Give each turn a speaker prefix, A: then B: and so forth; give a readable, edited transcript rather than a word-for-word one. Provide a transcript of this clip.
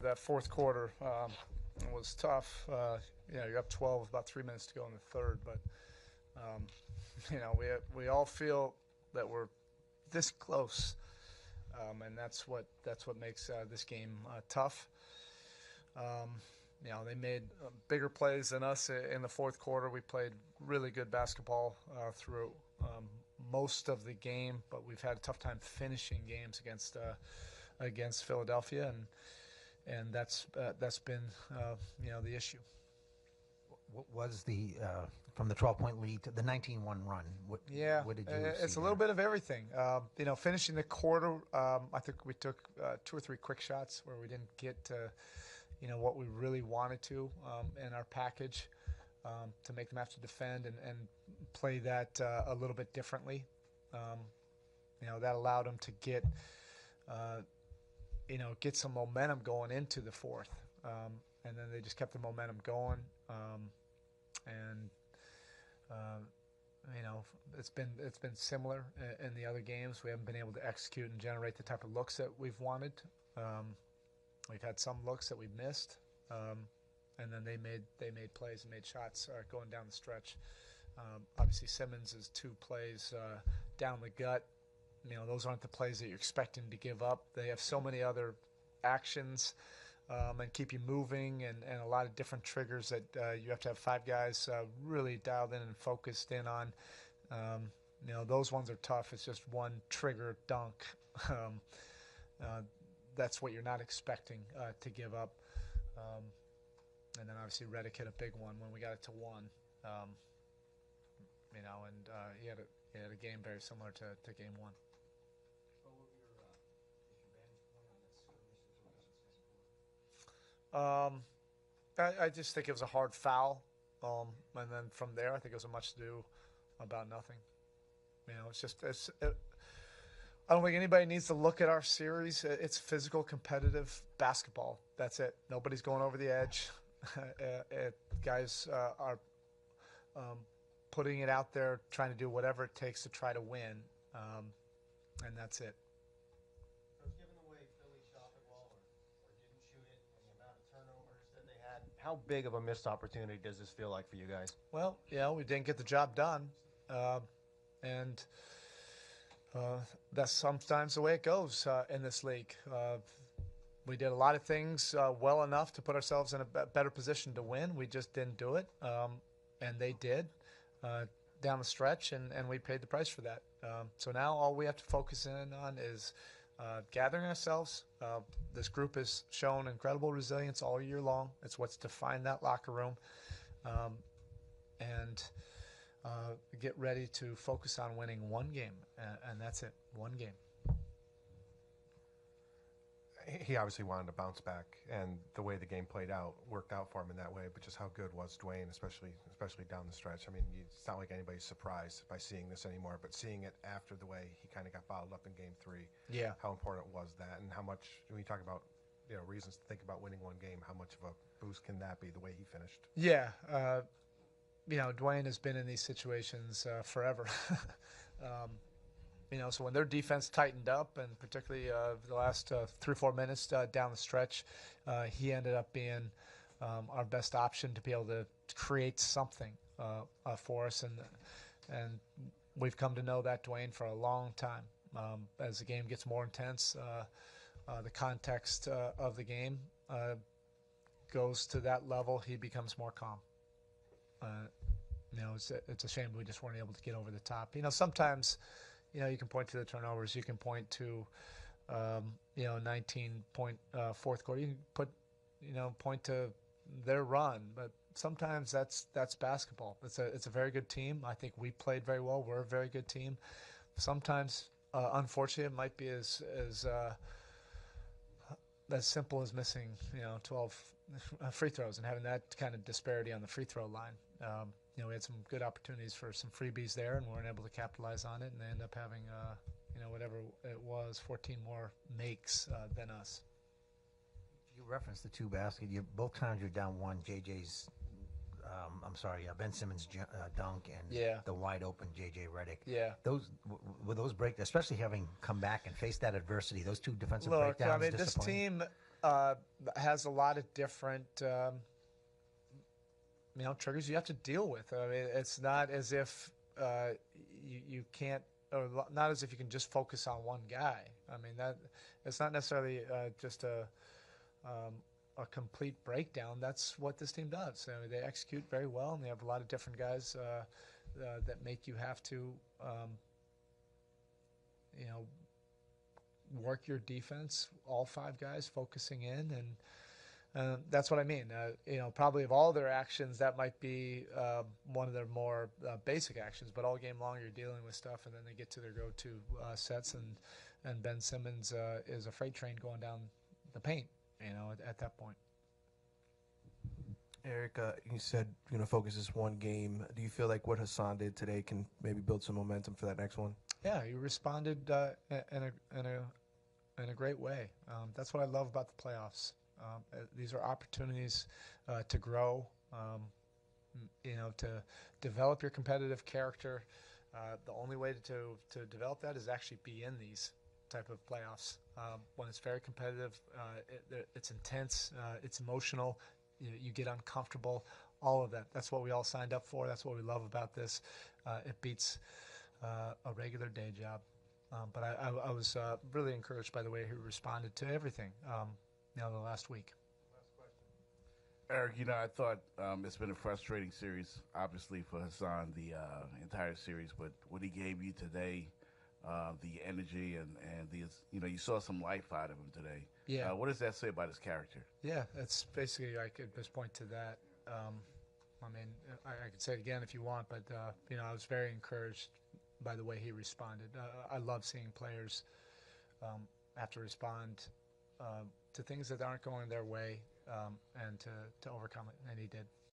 A: That fourth quarter was tough. You're up 12 with about 3 minutes to go in the third, but um, we all feel that we're this close, and that's what makes this game tough. They made bigger plays than us in the fourth quarter. We played really good basketball through most of the game, but we've had a tough time finishing games against Philadelphia, and that's been the issue.
B: What was the from the 12-point lead to the 19-1 run? What did you
A: it's
B: see
A: a little
B: there?
A: bit of everything. Finishing the quarter, I think we took 2 or 3 quick shots where we didn't get to what we really wanted to in our package to make them have to defend and play that a little bit differently. That allowed them to get some momentum going into the fourth, and then they just kept the momentum going. And it's been similar in the other games. We haven't been able to execute and generate the type of looks that we've wanted. We've had some looks that we've missed, and then they made plays and made shots going down the stretch. Obviously, Simmons' 2 plays down the gut. Those aren't the plays that you're expecting to give up. They have so many other actions and keep you moving, and a lot of different triggers that you have to have 5 guys really dialed in and focused in on. Those ones are tough. It's just one trigger dunk. That's what you're not expecting to give up. And then obviously Redick hit a big one when we got it to 1. And he had a game very similar to game 1. I just think it was a hard foul, and then from there, I think it was a much ado about nothing. I don't think anybody needs to look at our series. It's physical, competitive basketball. That's it. Nobody's going over the edge. Guys are putting it out there, trying to do whatever it takes to try to win, and that's it.
C: How big of a missed opportunity does this feel like for you guys?
A: Well, we didn't get the job done, and that's sometimes the way it goes in this league. We did a lot of things well enough to put ourselves in a better position to win. We just didn't do it, and they did down the stretch, and we paid the price for that. So now all we have to focus in on is gathering ourselves. This group has shown incredible resilience all year long. It's what's defined that locker room, and get ready to focus on winning one game, and that's it, one game.
D: He obviously wanted to bounce back, and the way the game played out worked out for him in that way. But just how good was Dwayne, especially down the stretch? I mean, it's not like anybody's surprised by seeing this anymore, but seeing it after the way he kind of got bottled up in Game 3.
A: Yeah.
D: How important was that, and how much, when you talk about reasons to think about winning one game, how much of a boost can that be, the way he finished?
A: Yeah. Dwayne has been in these situations forever. So when their defense tightened up, and particularly the last 3 or 4 minutes down the stretch, he ended up being our best option to be able to create something for us, and we've come to know that Dwayne for a long time. As the game gets more intense, the context of the game goes to that level. He becomes more calm. It's a shame we just weren't able to get over the top. Sometimes. You can point to the turnovers. You can point to, 19-point fourth quarter. You can point to their run. But sometimes that's basketball. It's a very good team. I think we played very well. We're a very good team. Sometimes, unfortunately, it might be as simple as missing 12 free throws and having that kind of disparity on the free throw line. We had some good opportunities for some freebies there, and we weren't able to capitalize on it, and they end up having, whatever it was, 14 more makes than us.
B: You referenced the 2 baskets. Both times you're down 1. JJ's, Ben Simmons' dunk and the wide open JJ Redick.
A: Yeah.
B: Those break, especially having come back and faced that adversity, those 2 defensive
A: breakdowns.
B: breakdowns.
A: This team has a lot of different triggers you have to deal with. I mean, it's not as if you can't, or not as if you can just focus on one guy. I mean, that it's not necessarily just a complete breakdown. That's what this team does. I mean, they execute very well, and they have a lot of different guys that make you have to, work your defense. All 5 guys focusing in, and that's what I mean. Probably of all their actions, that might be one of their more basic actions. But all game long, you're dealing with stuff, and then they get to their go-to sets, and Ben Simmons is a freight train going down the paint. At that point.
E: Erik, you said you're going to focus this one game. Do you feel like what Hassan did today can maybe build some momentum for that next one?
A: Yeah, he responded in a great way. That's what I love about the playoffs. These are opportunities to grow, to develop your competitive character. The only way to develop that is actually be in these type of playoffs. When it's very competitive, it's intense, it's emotional, you get uncomfortable, all of that. That's what we all signed up for. That's what we love about this. It beats a regular day job. But I was really encouraged by the way he responded to everything the last week.
F: Erik, I thought it's been a frustrating series, obviously, for Hassan, the entire series, but what he gave you today, the energy and you saw some life out of him today.
A: Yeah.
F: What does that say about his character?
A: Yeah, it's basically, I could just point to that. I mean, I could say it again if you want, but, I was very encouraged by the way he responded. I love seeing players have to respond to things that aren't going their way and to overcome it, and he did.